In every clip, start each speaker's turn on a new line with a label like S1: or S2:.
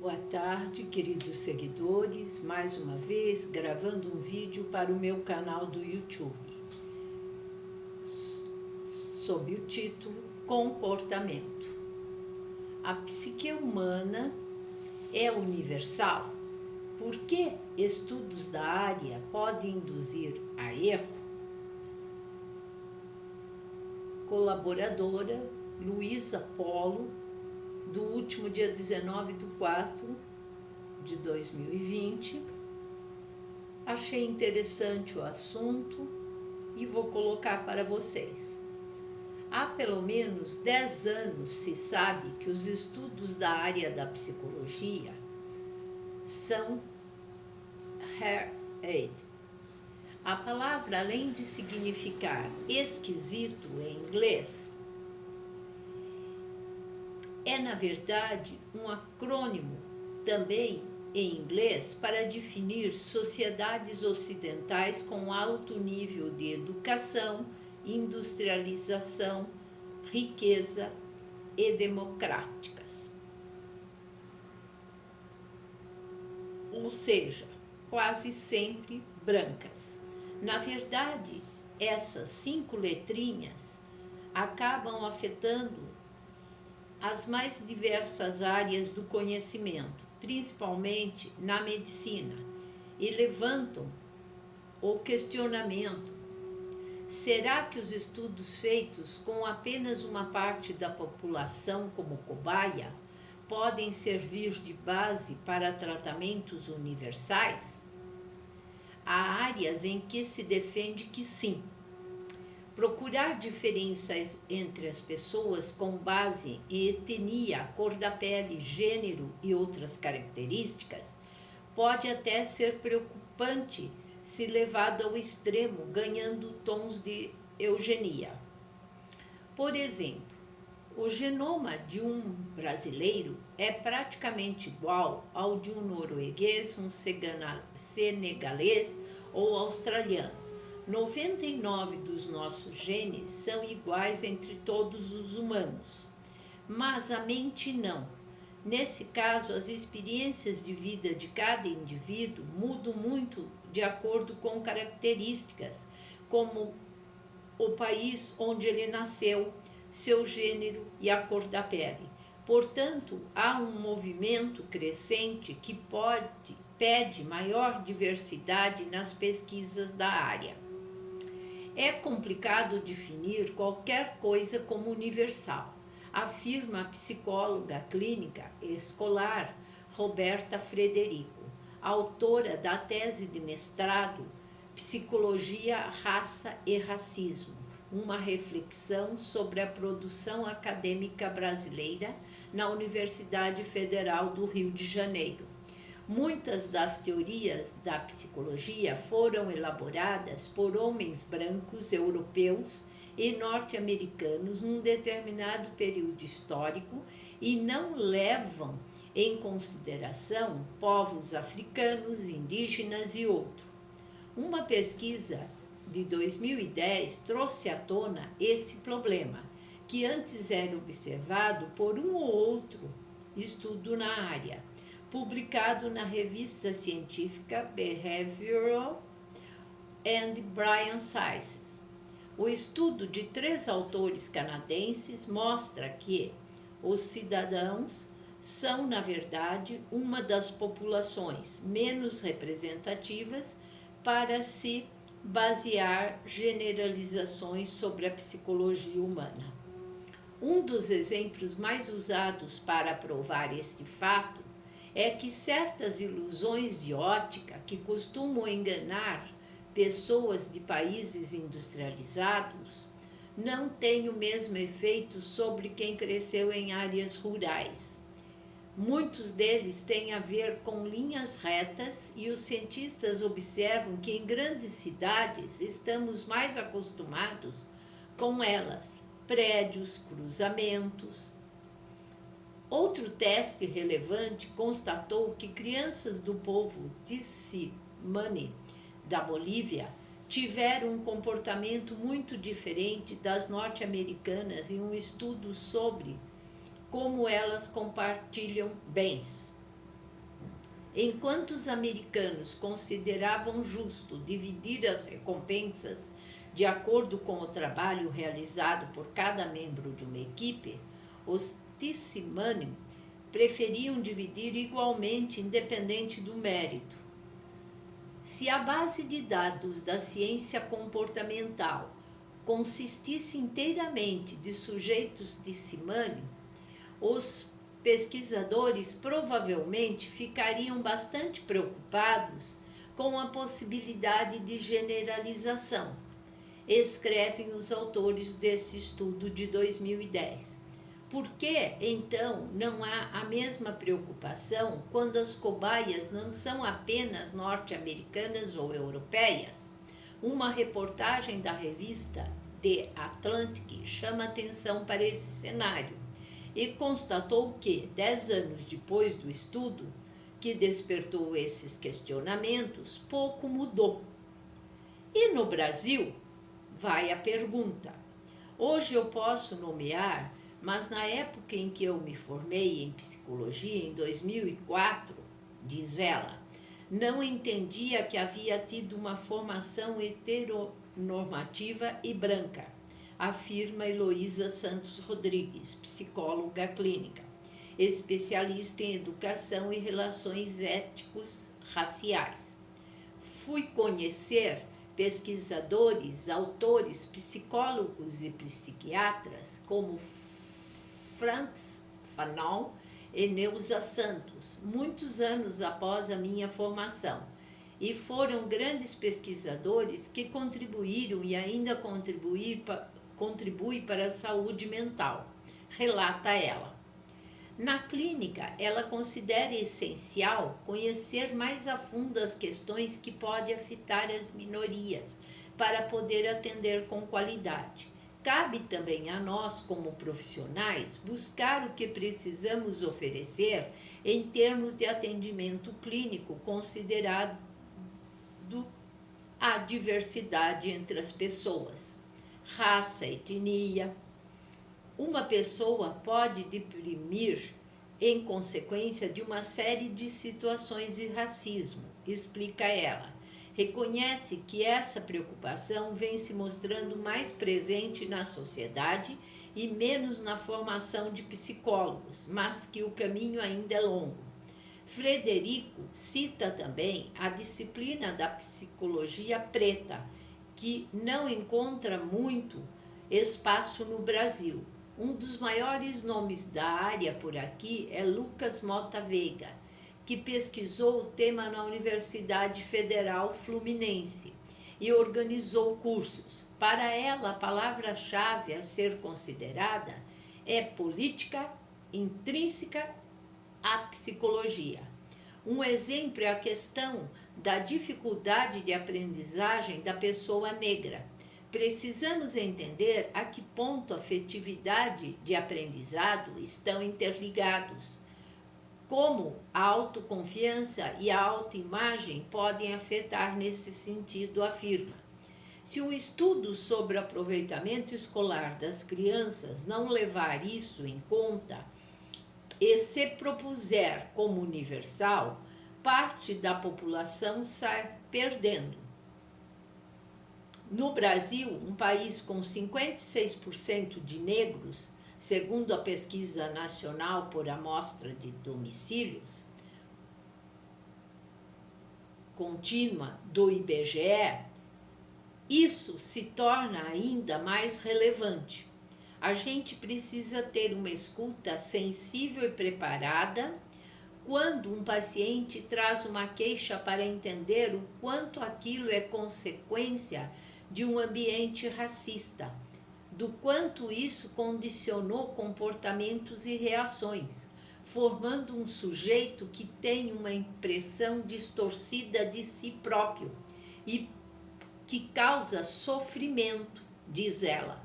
S1: Boa tarde, queridos seguidores, mais uma vez gravando um vídeo para o meu canal do YouTube, sob o título Comportamento. A psique humana é universal? Por que estudos da área podem induzir a erro? Colaboradora Luísa Polo, do último dia 19/4/2020. Achei interessante o assunto e vou colocar para vocês. Há pelo menos 10 anos se sabe que os estudos da área da psicologia são hard-aid. A palavra, além de significar esquisito em inglês, é, na verdade, um acrônimo também em inglês para definir sociedades ocidentais com alto nível de educação, industrialização, riqueza e democráticas. Ou seja, quase sempre brancas. Na verdade, essas 5 letrinhas acabam afetando as mais diversas áreas do conhecimento, principalmente na medicina, e levantam o questionamento: será que os estudos feitos com apenas uma parte da população como cobaia podem servir de base para tratamentos universais? Há áreas em que se defende que sim. Procurar diferenças entre as pessoas com base em etnia, cor da pele, gênero e outras características pode até ser preocupante se levado ao extremo, ganhando tons de eugenia. Por exemplo, o genoma de um brasileiro é praticamente igual ao de um norueguês, um senegalês ou australiano. 99 dos nossos genes são iguais entre todos os humanos, mas a mente não. Nesse caso, as experiências de vida de cada indivíduo mudam muito de acordo com características, como o país onde ele nasceu, seu gênero e a cor da pele. Portanto, há um movimento crescente que pede maior diversidade nas pesquisas da área. É complicado definir qualquer coisa como universal, afirma a psicóloga clínica escolar Roberta Frederico, autora da tese de mestrado Psicologia, Raça e Racismo, uma reflexão sobre a produção acadêmica brasileira na Universidade Federal do Rio de Janeiro. Muitas das teorias da psicologia foram elaboradas por homens brancos europeus e norte-americanos num determinado período histórico e não levam em consideração povos africanos, indígenas e outros. Uma pesquisa de 2010 trouxe à tona esse problema, que antes era observado por um ou outro estudo na área, publicado na revista científica Behavioral and Brain Sciences. O estudo de 3 autores canadenses mostra que os cidadãos são, na verdade, uma das populações menos representativas para se basear generalizações sobre a psicologia humana. Um dos exemplos mais usados para provar este fato é que certas ilusões de ótica que costumam enganar pessoas de países industrializados não têm o mesmo efeito sobre quem cresceu em áreas rurais. Muitos deles têm a ver com linhas retas e os cientistas observam que em grandes cidades estamos mais acostumados com elas, prédios, cruzamentos. Outro teste relevante constatou que crianças do povo Tsimane, da Bolívia, tiveram um comportamento muito diferente das norte-americanas em um estudo sobre como elas compartilham bens. Enquanto os americanos consideravam justo dividir as recompensas de acordo com o trabalho realizado por cada membro de uma equipe, os Tissimani preferiam dividir igualmente, independente do mérito. Se a base de dados da ciência comportamental consistisse inteiramente de sujeitos Tissimani, os pesquisadores provavelmente ficariam bastante preocupados com a possibilidade de generalização, escrevem os autores desse estudo de 2010. Por que, então, não há a mesma preocupação quando as cobaias não são apenas norte-americanas ou europeias? Uma reportagem da revista The Atlantic chama atenção para esse cenário e constatou que, 10 anos depois do estudo, que despertou esses questionamentos, pouco mudou. E no Brasil? Vai a pergunta. Hoje eu posso nomear, mas na época em que eu me formei em psicologia, em 2004, diz ela, não entendia que havia tido uma formação heteronormativa e branca, afirma Heloísa Santos Rodrigues, psicóloga clínica, especialista em educação e relações éticos raciais. Fui conhecer pesquisadores, autores, psicólogos e psiquiatras como Frantz Fanon e Neuza Santos, muitos anos após a minha formação, e foram grandes pesquisadores que contribuíram e ainda contribuem para a saúde mental, relata ela. Na clínica, ela considera essencial conhecer mais a fundo as questões que podem afetar as minorias, para poder atender com qualidade. Cabe também a nós, como profissionais, buscar o que precisamos oferecer em termos de atendimento clínico, considerado a diversidade entre as pessoas, raça, etnia. Uma pessoa pode deprimir em consequência de uma série de situações de racismo, explica ela. Reconhece que essa preocupação vem se mostrando mais presente na sociedade e menos na formação de psicólogos, mas que o caminho ainda é longo. Frederico cita também a disciplina da psicologia preta, que não encontra muito espaço no Brasil. Um dos maiores nomes da área por aqui é Lucas Mota Veiga, que pesquisou o tema na Universidade Federal Fluminense e organizou cursos. Para ela, a palavra-chave a ser considerada é política intrínseca à psicologia. Um exemplo é a questão da dificuldade de aprendizagem da pessoa negra. Precisamos entender a que ponto a afetividade de aprendizado estão interligados, como a autoconfiança e a autoimagem podem afetar nesse sentido, afirma. Se o estudo sobre o aproveitamento escolar das crianças não levar isso em conta e se propuser como universal, parte da população sai perdendo. No Brasil, um país com 56% de negros, segundo a pesquisa nacional por amostra de domicílios contínua do IBGE, isso se torna ainda mais relevante. A gente precisa ter uma escuta sensível e preparada quando um paciente traz uma queixa, para entender o quanto aquilo é consequência de um ambiente racista, do quanto isso condicionou comportamentos e reações, formando um sujeito que tem uma impressão distorcida de si próprio e que causa sofrimento, diz ela.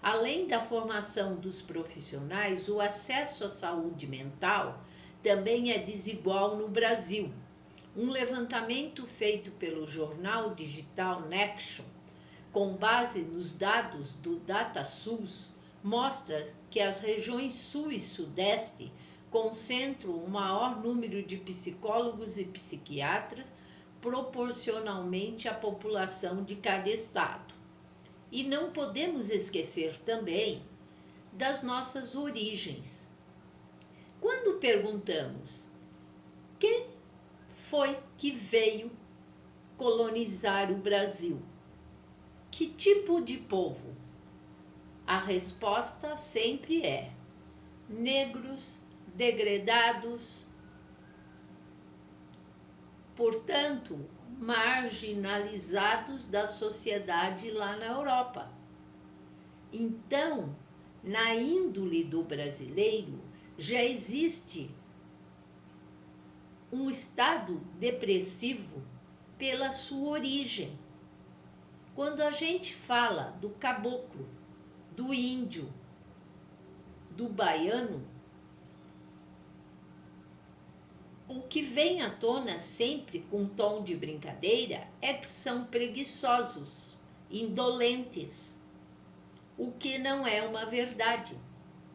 S1: Além da formação dos profissionais, o acesso à saúde mental também é desigual no Brasil. Um levantamento feito pelo jornal digital Nexon, com base nos dados do DataSUS, mostra que as regiões Sul e Sudeste concentram o maior número de psicólogos e psiquiatras proporcionalmente à população de cada estado. E não podemos esquecer também das nossas origens. Quando perguntamos quem foi que veio colonizar o Brasil, que tipo de povo? A resposta sempre é negros, degredados, portanto, marginalizados da sociedade lá na Europa. Então, na índole do brasileiro, já existe um estado depressivo pela sua origem. Quando a gente fala do caboclo, do índio, do baiano, o que vem à tona sempre com tom de brincadeira é que são preguiçosos, indolentes, o que não é uma verdade,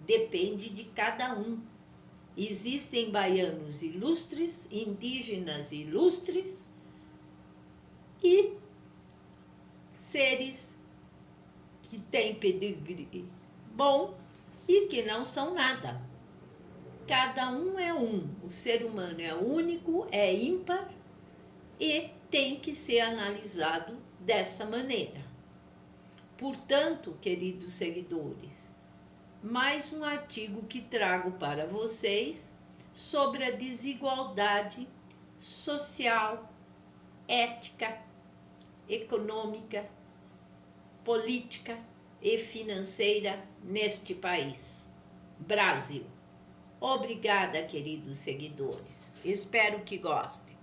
S1: depende de cada um. Existem baianos ilustres, indígenas ilustres e seres que têm pedigree bom e que não são nada. Cada um é um, o ser humano é único, é ímpar e tem que ser analisado dessa maneira. Portanto, queridos seguidores, mais um artigo que trago para vocês sobre a desigualdade social, ética, econômica, política e financeira neste país, Brasil. Obrigada, queridos seguidores. Espero que gostem.